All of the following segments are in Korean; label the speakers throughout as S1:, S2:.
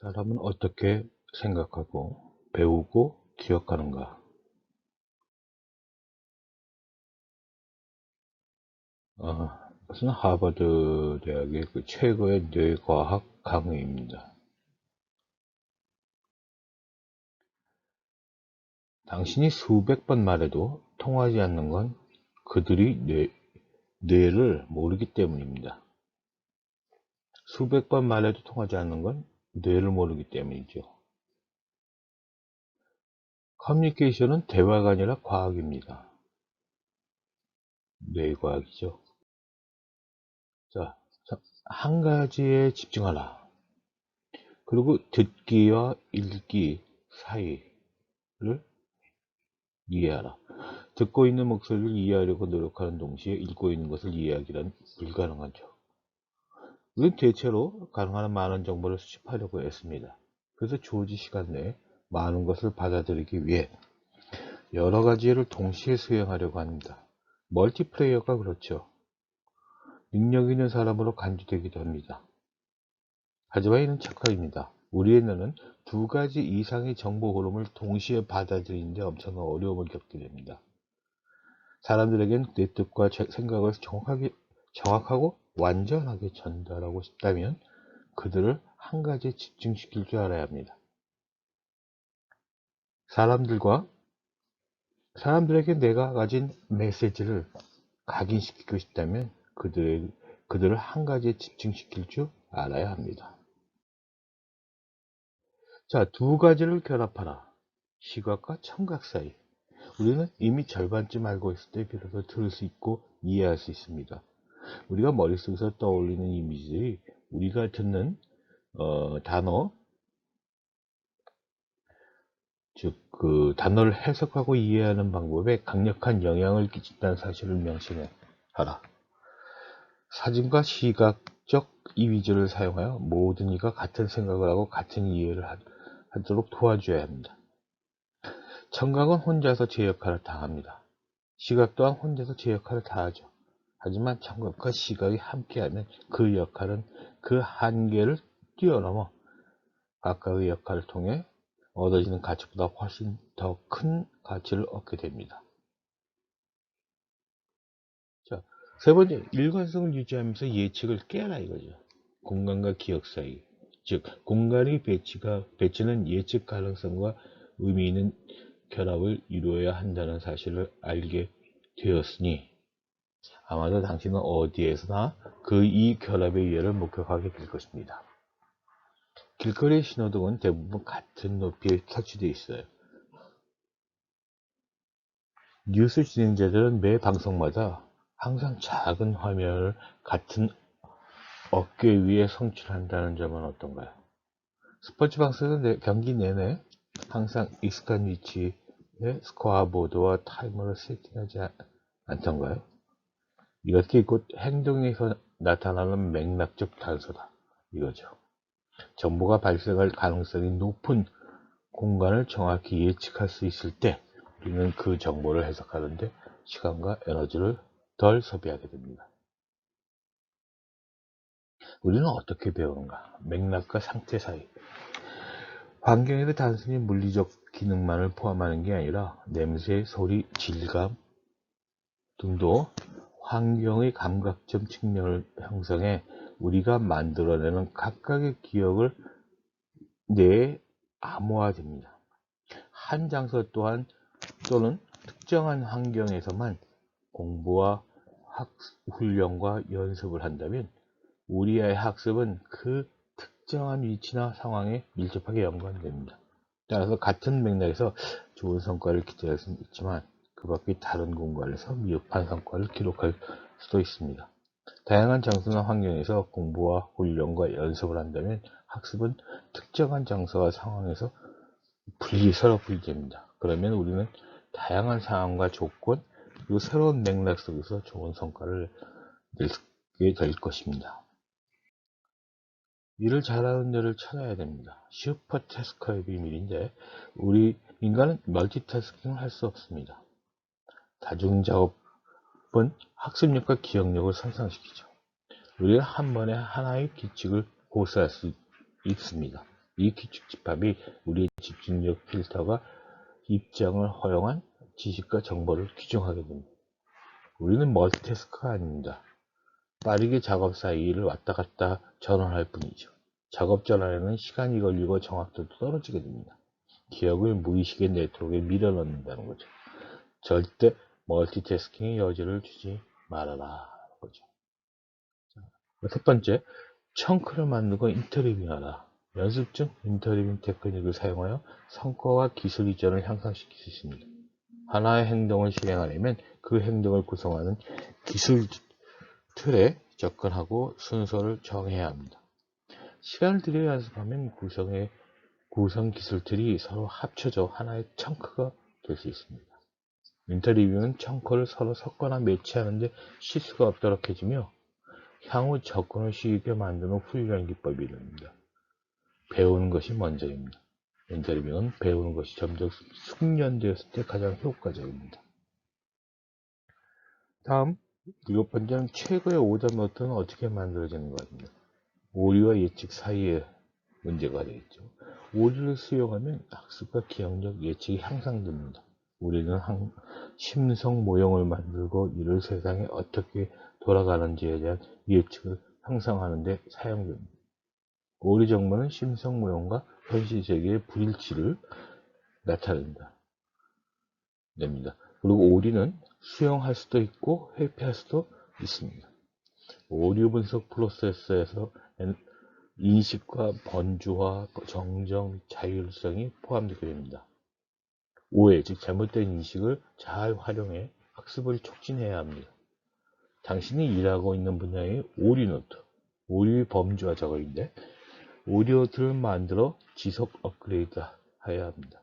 S1: 사람은 어떻게 생각하고 배우고 기억하는가? 이것은 하버드 대학의 그 최고의 뇌과학 강의입니다. 당신이 수백 번 말해도 통하지 않는 건 그들이 뇌를 모르기 때문입니다. 수백 번 말해도 통하지 않는 건 뇌를 모르기 때문이죠. 커뮤니케이션은 대화가 아니라 과학입니다. 뇌과학이죠. 자, 한 가지에 집중하라. 그리고 듣기와 읽기 사이를 이해하라. 듣고 있는 목소리를 이해하려고 노력하는 동시에 읽고 있는 것을 이해하기란 불가능하죠. 우리는 대체로 가능한 많은 정보를 수집하려고 했습니다. 그래서 주어진 시간 내에 많은 것을 받아들이기 위해 여러 가지를 동시에 수행하려고 합니다. 멀티플레이어가 그렇죠. 능력 있는 사람으로 간주되기도 합니다. 하지만 이는 착각입니다. 우리의 뇌는 두 가지 이상의 정보 흐름을 동시에 받아들이는데 엄청난 어려움을 겪게 됩니다. 사람들에겐 내 뜻과 생각을 정확하고 완전하게 전달하고 싶다면 그들을 한 가지에 집중시킬 줄 알아야 합니다. 사람들에게 내가 가진 메시지를 각인시키고 싶다면 그들을 한 가지에 집중시킬 줄 알아야 합니다. 자, 두 가지를 결합하라. 시각과 청각 사이. 우리는 이미 절반쯤 알고 있을 때 비로소 들을 수 있고 이해할 수 있습니다. 우리가 머릿속에서 떠올리는 이미지들이 우리가 듣는 단어, 즉 그 단어를 해석하고 이해하는 방법에 강력한 영향을 끼친다는 사실을 명심하라. 사진과 시각적 이미지를 사용하여 모든 이가 같은 생각을 하고 같은 이해를 하도록 도와줘야 합니다. 청각은 혼자서 제 역할을 다합니다. 시각 또한 혼자서 제 역할을 다하죠. 하지만 청각과 시각이 함께하면 그 역할은 그 한계를 뛰어넘어 각각의 역할을 통해 얻어지는 가치보다 훨씬 더 큰 가치를 얻게 됩니다. 자, 세 번째, 일관성을 유지하면서 예측을 깨라 이거죠. 공간과 기억 사이, 즉 공간의 배치는 예측 가능성과 의미 있는 결합을 이루어야 한다는 사실을 알게 되었으니 아마도 당신은 어디에서나 이 결합의 이해를 목격하게 될 것입니다. 길거리 신호등은 대부분 같은 높이에 설치되어 있어요. 뉴스 진행자들은 매 방송마다 항상 작은 화면을 같은 어깨 위에 성취한다는 점은 어떤가요? 스포츠 방송은 경기 내내 항상 익숙한 위치에 스코어보드와 타이머를 세팅하지 않던가요? 이것이 곧 행동에서 나타나는 맥락적 단서다 이거죠. 정보가 발생할 가능성이 높은 공간을 정확히 예측할 수 있을 때 우리는 그 정보를 해석하는데 시간과 에너지를 덜 소비하게 됩니다. 우리는 어떻게 배우는가? 맥락과 상태 사이. 환경에도 단순히 물리적 기능만을 포함하는 게 아니라 냄새, 소리, 질감 등도 환경의 감각적 측면을 형성해 우리가 만들어내는 각각의 기억을 뇌에 암호화됩니다. 한 장소 또는 특정한 환경에서만 공부와 훈련과 연습을 한다면 우리의 학습은 그 특정한 위치나 상황에 밀접하게 연관됩니다. 따라서 같은 맥락에서 좋은 성과를 기대할 수는 있지만 그 밖의 다른 공간에서 미흡한 성과를 기록할 수도 있습니다. 다양한 장소나 환경에서 공부와 훈련과 연습을 한다면 학습은 특정한 장소와 상황에서 서로 분리됩니다. 그러면 우리는 다양한 상황과 조건 그리고 새로운 맥락 속에서 좋은 성과를 내게 될 것입니다. 일을 잘하는 데를 찾아야 됩니다. 슈퍼태스커의 비밀인데 우리 인간은 멀티태스킹을 할 수 없습니다. 다중작업은 학습력과 기억력을 향상시키죠. 우리는 한 번에 하나의 규칙을 고수할 수 있습니다. 이 규칙 집합이 우리의 집중력 필터가 입장을 허용한 지식과 정보를 규정하게 됩니다. 우리는 멀티태스크가 아닙니다. 빠르게 작업 사이를 왔다 갔다 전환할 뿐이죠. 작업 전환에는 시간이 걸리고 정확도도 떨어지게 됩니다. 기억을 무의식의 네트워크에 밀어넣는다는 거죠. 절대 멀티태스킹의 여지를 주지 말아라. 거죠. 첫 번째, 청크를 만들고 인터리빙하라. 연습 중 인터리빙 테크닉을 사용하여 성과와 기술 이전을 향상시킬 수 있습니다. 하나의 행동을 실행하려면 그 행동을 구성하는 기술 틀에 접근하고 순서를 정해야 합니다. 시간을 들여 연습하면 구성 기술 틀이 서로 합쳐져 하나의 청크가 될 수 있습니다. 인터리뷰는 청크를 서로 섞거나 매치하는데 실수가 없도록 해주며 향후 접근을 쉽게 만드는 훈련 기법이 됩니다. 배우는 것이 먼저입니다. 인터리뷰는 배우는 것이 점점 숙련되었을 때 가장 효과적입니다. 다음, 일곱 번째는 최고의 오답 노트는 어떻게 만들어지는 것입니다. 오류와 예측 사이에 문제가 되겠죠. 오류를 수용하면 학습과 기억력, 예측이 향상됩니다. 우리는 심성 모형을 만들고 이를 세상에 어떻게 돌아가는지에 대한 예측을 형성하는 데 사용됩니다. 오류 정보는 심성 모형과 현실 세계의 불일치를 나타냅니다. 그리고 오류는 수용할 수도 있고 회피할 수도 있습니다. 오류 분석 프로세스에서 인식과 번주화, 정정, 자율성이 포함되게 됩니다. 오해, 즉 잘못된 인식을 잘 활용해 학습을 촉진해야 합니다. 당신이 일하고 있는 분야의 오류 노트, 오류의 범주화 작업인데 오류 노트를 만들어 지속 업그레이드 해야 합니다.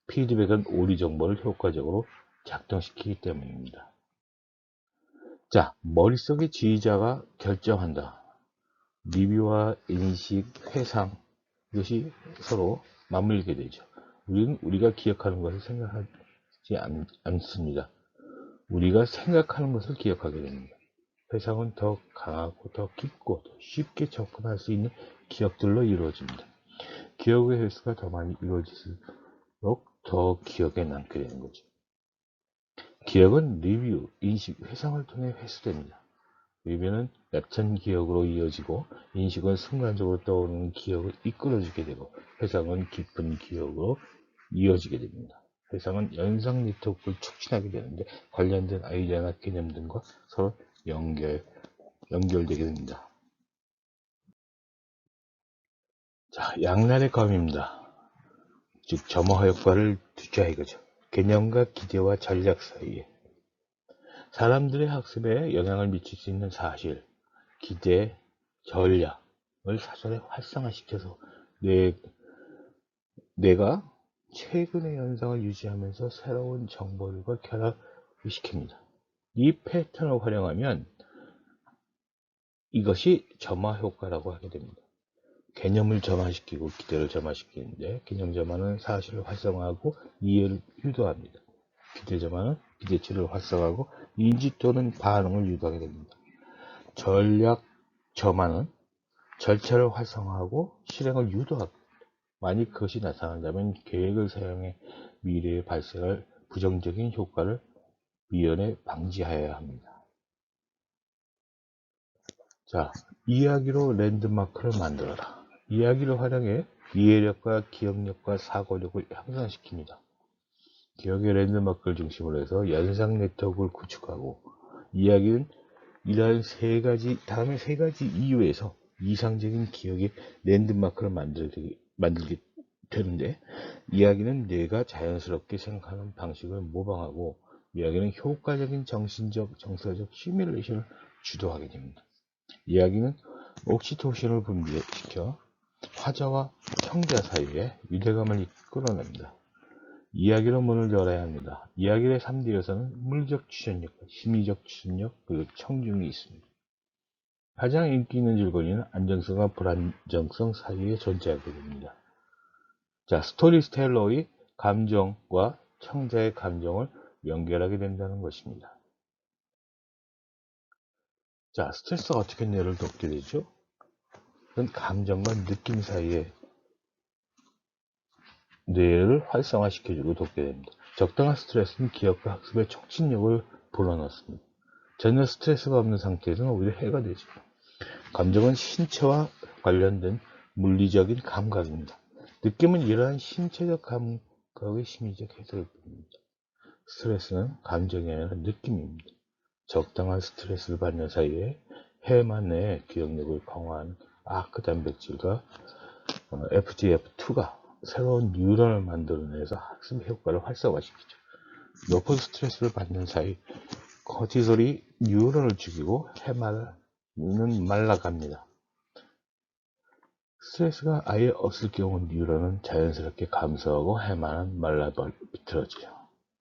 S1: 피드백은 오류 정보를 효과적으로 작동시키기 때문입니다. 자, 머릿속의 지휘자가 결정한다. 리뷰와 인식, 회상, 이것이 서로 맞물리게 되죠. 우리는 우리가 기억하는 것을 생각하지 않습니다. 우리가 생각하는 것을 기억하게 됩니다. 회상은 더 강하고 더 깊고 더 쉽게 접근할 수 있는 기억들로 이루어집니다. 기억의 횟수가 더 많이 이루어질수록 더 기억에 남게 되는 거죠. 기억은 리뷰, 인식, 회상을 통해 회수됩니다. 리뷰는 얕은 기억으로 이어지고 인식은 순간적으로 떠오르는 기억을 이끌어주게 되고 회상은 깊은 기억으로 이어지게 됩니다. 회상은 연상 네트워크를 촉진하게 되는데 관련된 아이디어나 개념 등과 서로 연결되게 됩니다. 자, 양날의 검입니다. 즉 점화 효과를 두자 이거죠. 개념과 기대와 전략 사이에 사람들의 학습에 영향을 미칠 수 있는 사실, 기대, 전략을 사전에 활성화시켜서 내가 최근의 현상을 유지하면서 새로운 정보들과 결합을 시킵니다. 이 패턴을 활용하면 이것이 점화 효과라고 하게 됩니다. 개념을 점화시키고 기대를 점화시키는데 개념 점화는 사실을 활성화하고 이해를 유도합니다. 기대 점화는 기대치를 활성화하고 인지 또는 반응을 유도하게 됩니다. 전략 점화는 절차를 활성화하고 실행을 유도하고 만약 그것이 나타난다면 계획을 사용해 미래에 발생할 부정적인 효과를 미연에 방지하여야 합니다. 자, 이야기로 랜드마크를 만들어라. 이야기를 활용해 이해력과 기억력과 사고력을 향상시킵니다. 기억의 랜드마크를 중심으로 해서 연상 네트워크를 구축하고 이야기는 다음에 세 가지 이유에서 이상적인 기억의 랜드마크를 만들게 되는데 이야기는 뇌가 자연스럽게 생각하는 방식을 모방하고 이야기는 효과적인 정신적, 정서적 시뮬레이션을 주도하게 됩니다. 이야기는 옥시토신을 분비시켜 화자와 청자 사이에 유대감을 이끌어냅니다. 이야기로 문을 열어야 합니다. 이야기의 3대 요소는 물리적 추천력과 심리적 추천력 그리고 청중이 있습니다. 가장 인기 있는 줄거리는 안정성과 불안정성 사이에 존재하게 됩니다. 자, 스토리텔러의 감정과 청자의 감정을 연결하게 된다는 것입니다. 자, 스트레스가 어떻게 뇌를 돕게 되죠? 그건 감정과 느낌 사이에 뇌를 활성화시켜주고 돕게 됩니다. 적당한 스트레스는 기억과 학습의 촉진력을 불어넣습니다. 전혀 스트레스가 없는 상태에서는 오히려 해가 되죠. 감정은 신체와 관련된 물리적인 감각입니다. 느낌은 이러한 신체적 감각의 심리적 해석일 뿐입니다. 스트레스는 감정이 아니라 느낌입니다. 적당한 스트레스를 받는 사이에 해만 내에 기억력을 강화하는 아크 단백질과 FGF2가 새로운 뉴런을 만들어내서 학습 효과를 활성화시키죠. 높은 스트레스를 받는 사이 코티솔이 뉴런을 죽이고 해마는 말라갑니다. 스트레스가 아예 없을 경우 뉴런은 자연스럽게 감소하고 해마는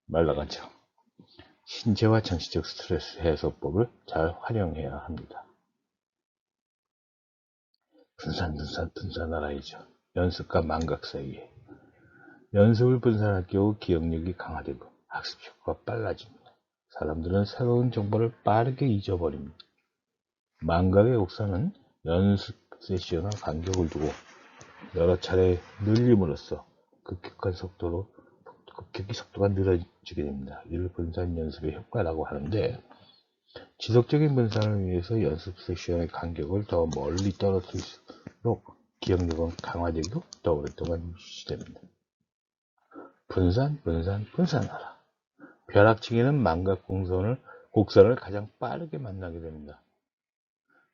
S1: 말라가죠. 신체와 정신적 스트레스 해소법을 잘 활용해야 합니다. 분산하라이죠. 연습과 망각 사이에. 연습을 분산할 경우 기억력이 강화되고 학습 효과가 빨라집니다. 사람들은 새로운 정보를 빠르게 잊어버립니다. 망각의 옥사는 연습 세션과 간격을 두고 여러 차례 늘림으로써 급격히 속도가 늘어지게 됩니다. 이를 분산 연습의 효과라고 하는데, 지속적인 분산을 위해서 연습 세션의 간격을 더 멀리 떨어뜨릴수록 기억력은 강화되고 더 오랫동안 유지됩니다. 분산하라. 벼락치기는 망각 곡선을 가장 빠르게 만나게 됩니다.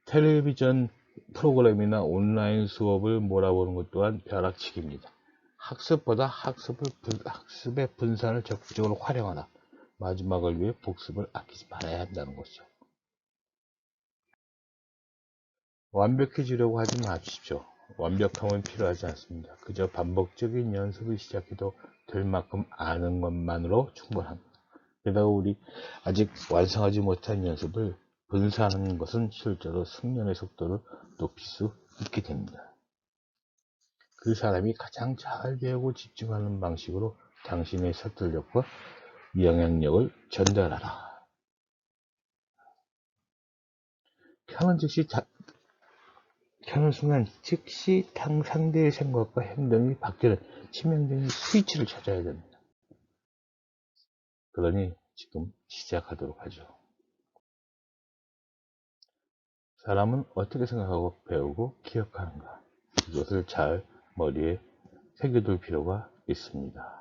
S1: 텔레비전 프로그램이나 온라인 수업을 몰아보는 것 또한 벼락치기입니다. 학습보다 학습의 분산을 적극적으로 활용하라. 마지막을 위해 복습을 아끼지 말아야 한다는 것이죠. 완벽해지려고 하지 마십시오. 완벽함은 필요하지 않습니다. 그저 반복적인 연습을 시작해도 될 만큼 아는 것만으로 충분합니다. 게다가 우리 아직 완성하지 못한 연습을 분산하는 것은 실제로 숙련의 속도를 높일 수 있게 됩니다. 그 사람이 가장 잘 배우고 집중하는 방식으로 당신의 서툴력과 영향력을 전달하라. 켜는 순간 즉시 상대의 생각과 행동이 바뀌는 치명적인 스위치를 찾아야 됩니다. 그러니 지금 시작하도록 하죠. 사람은 어떻게 생각하고 배우고 기억하는가? 이것을 잘 머리에 새겨둘 필요가 있습니다.